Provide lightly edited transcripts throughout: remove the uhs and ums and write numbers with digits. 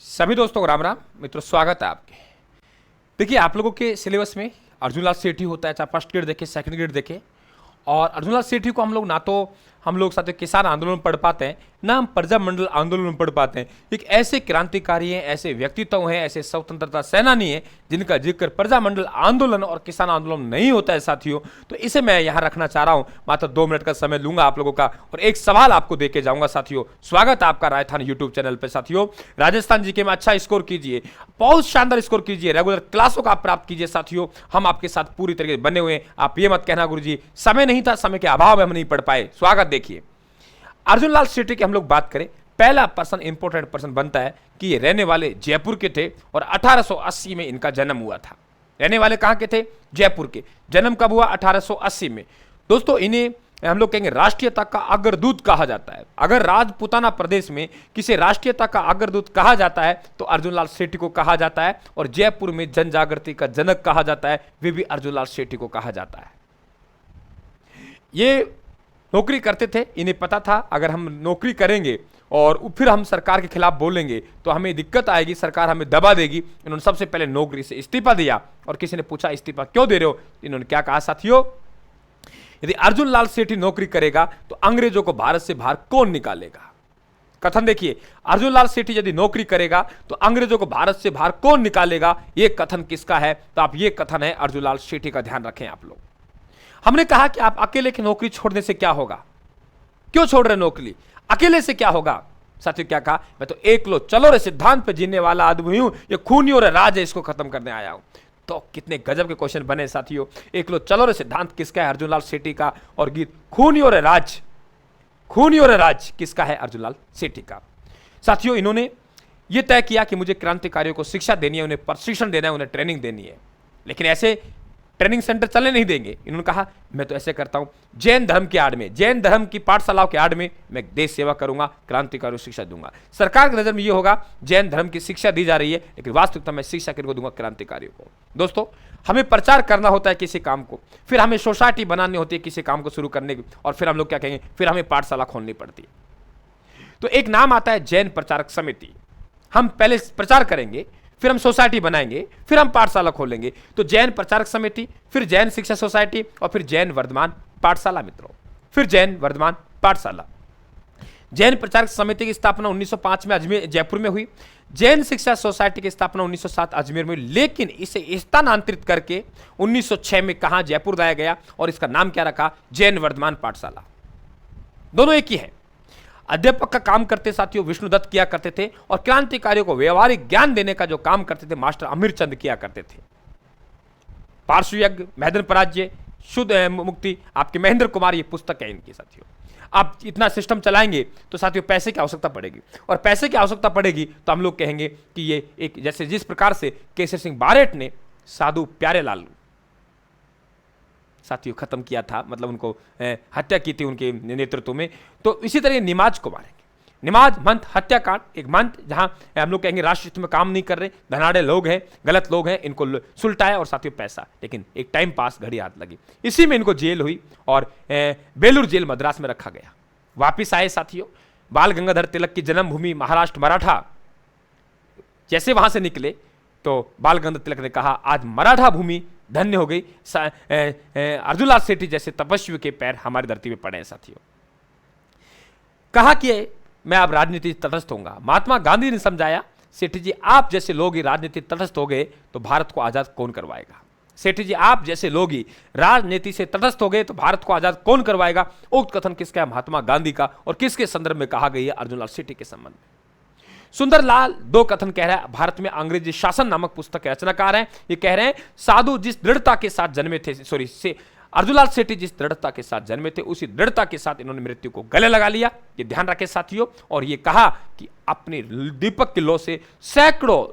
सभी दोस्तों को राम राम। मित्रों, स्वागत है आपके। देखिए, आप लोगों के सिलेबस में अर्जुन लाल सेठी होता है, चाहे फर्स्ट ग्रेड देखे सेकंड ग्रेड देखे। और अर्जुन लाल सेठी को हम लोग साथ किसान आंदोलन में पढ़ पाते हैं, ना हम प्रजा मंडल आंदोलन में पढ़ पाते हैं। एक ऐसे क्रांतिकारी हैं, ऐसे व्यक्तित्व हैं, ऐसे स्वतंत्रता सेनानी हैं जिनका जिक्र प्रजा मंडल आंदोलन और किसान आंदोलन नहीं होता है साथियों। तो इसे मैं यहाँ रखना चाह रहा हूँ। मात्र 2 मिनट का समय लूंगा आप लोगों का और एक सवाल आपको देके जाऊंगा साथियों। स्वागत है आपका राजस्थान यूट्यूब चैनल पर साथियों। राजस्थान जीके में अच्छा स्कोर कीजिए, बहुत शानदार स्कोर कीजिए, रेगुलर क्लासों का आप प्राप्त कीजिए साथियों। हम आपके साथ पूरी तरीके से बने हुए हैं। आप ये मत कहना गुरुजी समय नहीं था, समय के अभाव में हम नहीं पढ़ पाए। स्वागत। देखिए, अर्जुन लाल सेठी की हम लोग बात करें, पहला पर्सन इंपॉर्टेंट पर्सन बनता है कि ये रहने वाले जयपुर के थे और 1880 में इनका जन्म हुआ था। रहने वाले कहां के थे? जयपुर के। जन्म कब हुआ? 1880 में। दोस्तों, इन्हें हम लोग कहेंगे राष्ट्रीयता का अग्रदूत कहा जाता है। अगर राजपूताना प्रदेश में किसी राष्ट्रीयता का अग्रदूत कहा जाता है तो अर्जुन लाल सेठी को कहा जाता है। और जयपुर में जन जागृति का जनक कहा जाता है, वे भी अर्जुन लाल सेठी को कहा जाता है। ये नौकरी करते थे, इन्हें पता था अगर हम नौकरी करेंगे और फिर हम सरकार के खिलाफ बोलेंगे तो हमें दिक्कत आएगी, सरकार हमें दबा देगी। इन्होंने सबसे पहले नौकरी से इस्तीफा दिया। और किसी ने पूछा इस्तीफा क्यों दे रहे हो? इन्होंने क्या कहा साथियों? यदि अर्जुन लाल सेठी नौकरी करेगा तो अंग्रेजों को भारत से बाहर कौन निकालेगा? कथन देखिए, अर्जुन लाल सेठी यदि नौकरी करेगा तो अंग्रेजों को भारत से बाहर कौन निकालेगा? यह कथन किसका है? तो आप ये कथन है अर्जुन लाल सेठी का, ध्यान रखें आप लोग। हमने कहा कि आप अकेले की नौकरी छोड़ने से क्या होगा? क्यों छोड़ रहे नौकरी? अकेले से क्या होगा? साथियों क्या कहा? मैं तो एक लो चलो रे सिद्धांत पे जीने वाला आदमी हूं, ये खूनी और राज है, इसको खत्म करने आया हूं। तो कितने गजब के क्वेश्चन बने साथियों। एक लो चलो रे सिद्धांत किसका है? अर्जुन लाल सेठी का। और गीत खूनी और राज, खूनी और राज किसका है? अर्जुन लाल सेठी का। साथियों, इन्होंने यह तय किया कि मुझे क्रांतिकारियों को शिक्षा देनी है, उन्हें प्रशिक्षण देना है, उन्हें ट्रेनिंग देनी है। लेकिन ऐसे ट्रेनिंग सेंटर चलने नहीं देंगे। इन्होंने कहा मैं तो ऐसे करता हूं, जैन धर्म की आड़ में, जैन धर्म की पाठशालाओं के आड़ में मैं देश सेवा करूंगा, क्रांतिकारियों शिक्षा दूंगा। सरकार की नजर में यह होगा जैन धर्म की शिक्षा दी जा रही है, लेकिन वास्तविकता में शिक्षा किनको दूंगा? क्रांतिकारियों को। दोस्तों, हमें प्रचार करना होता है किसी काम को, फिर हमें सोसाइटी बनानी होती है किसी काम को शुरू करने की, और फिर हम लोग क्या कहेंगे? फिर हमें पाठशाला खोलनी पड़ती है। तो एक नाम आता है जैन प्रचारक समिति। हम पहले प्रचार करेंगे, फिर हम सोसाइटी बनाएंगे, फिर हम पाठशाला खोलेंगे। तो जैन प्रचारक समिति, फिर जैन शिक्षा सोसाइटी और फिर जैन वर्धमान पाठशाला मित्रों, फिर जैन वर्धमान पाठशाला। जैन प्रचारक समिति की स्थापना 1905 में अजमेर जयपुर में हुई। जैन शिक्षा सोसाइटी की स्थापना 1907 अजमेर में हुई, लेकिन इसे स्थानांतरित करके 1906 में कहां? जयपुर लाया गया और इसका नाम क्या रखा? जैन वर्धमान पाठशाला। दोनों एक ही है। अध्यापक का काम करते साथियों विष्णुदत्त किया करते थे, और क्रांतिकारियों को व्यवहारिक ज्ञान देने का जो काम करते थे मास्टर अमीरचंद किया करते थे। पार्श्व यज्ञ, महदन पराजय, शुद्ध मुक्ति, आपके महेंद्र कुमार, ये पुस्तक है इनकी साथियों। आप इतना सिस्टम चलाएंगे तो साथियों पैसे की आवश्यकता पड़ेगी, और पैसे की आवश्यकता पड़ेगी तो हम लोग कहेंगे कि ये एक, जैसे जिस प्रकार से केसर सिंह बारेट ने साधु प्यारेलाल साथियों खत्म किया था, मतलब उनको हत्या की थी उनके नेतृत्व में, तो इसी तरह निमाज को मारेंगे। निमाज मंथ हत्याकांड, एक मंथ जहां हम लोग कहेंगे राष्ट्र हित में काम नहीं कर रहे, धनाढ़े लोग हैं, गलत लोग हैं, इनको सुलटाया और साथियों पैसा, लेकिन एक टाइम पास घड़ी हाथ लगी, इसी में इनको जेल हुई और बेलूर जेल मद्रास में रखा गया। वापिस आए साथियों, बाल गंगाधर तिलक की जन्मभूमि महाराष्ट्र मराठा, जैसे वहां से निकले तो बाल गंगाधर तिलक ने कहा आज मराठा भूमि धन्य हो गई, अर्जुन लाल सेठी जैसे तपस्वी के पैर हमारी धरती में पड़े हैं साथियों। कहा कि मैं अब राजनीति तटस्थ होऊंगा। महात्मा गांधी ने समझाया, सेठी जी आप जैसे लोग ही राजनीति तटस्थ हो गए तो भारत को आजाद कौन करवाएगा? सेठी जी आप जैसे लोग ही राजनीति से तटस्थ हो गए तो भारत को आजाद कौन करवाएगा? उक्त कथन किसका है? महात्मा गांधी का। और किसके संदर्भ में कहा गई है? अर्जुन लाल सेठी के संबंध में। सुंदरलाल दो कथन कह रहा है। भारत में अंग्रेजी शासन नामक पुस्तक के रचनाकार हैं। ये कह रहे हैं साधु जिस दृढ़ता के साथ जन्मे थे, अर्जुन लाल सेठी जिस दृढ़ता के साथ जन्मे थे उसी दृढ़ता के साथ इन्होंने मृत्यु को गले लगा लिया। ये ध्यान रखें साथियों। और ये कहा कि अपने दीपक की लौ से सैकड़ों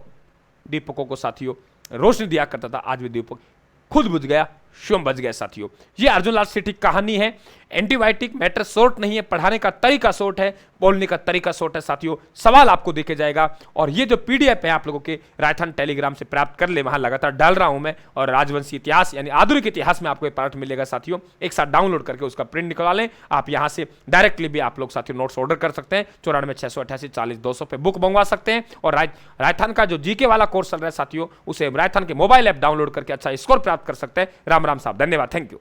दीपकों को साथियों रोशनी दिया करता था, आज भी दीपक खुद बुझ गया, शुम बच गए साथियों। ये अर्जुन लाल सेठी की कहानी है। एंटीबायोटिक मैटर शॉर्ट नहीं है, पढ़ाने का तरीका शॉर्ट है, बोलने का तरीका शॉर्ट है साथियों। सवाल आपको देखे जाएगा और ये जो पीडीएफ है आप लोगों के राजस्थान टेलीग्राम से प्राप्त कर ले, वहां लगातार डाल रहा हूं मैं। और राजवंशी इतिहास यानी आधुनिक इतिहास में आपको पार्ट मिलेगा साथियों। एक साथ डाउनलोड करके उसका प्रिंट निकलवा लें। आप यहां से डायरेक्टली भी आप लोग साथियों नोट्स ऑर्डर कर सकते हैं। 94 688 40 200 पे बुक मंगवा सकते हैं। और राजस्थान का जो जीके वाला कोर्स चल रहा है साथियों, उसे राजस्थान के मोबाइल ऐप डाउनलोड करके अच्छा स्कोर प्राप्त कर सकते हैं। राम राम साहब, धन्यवाद, थैंक यू।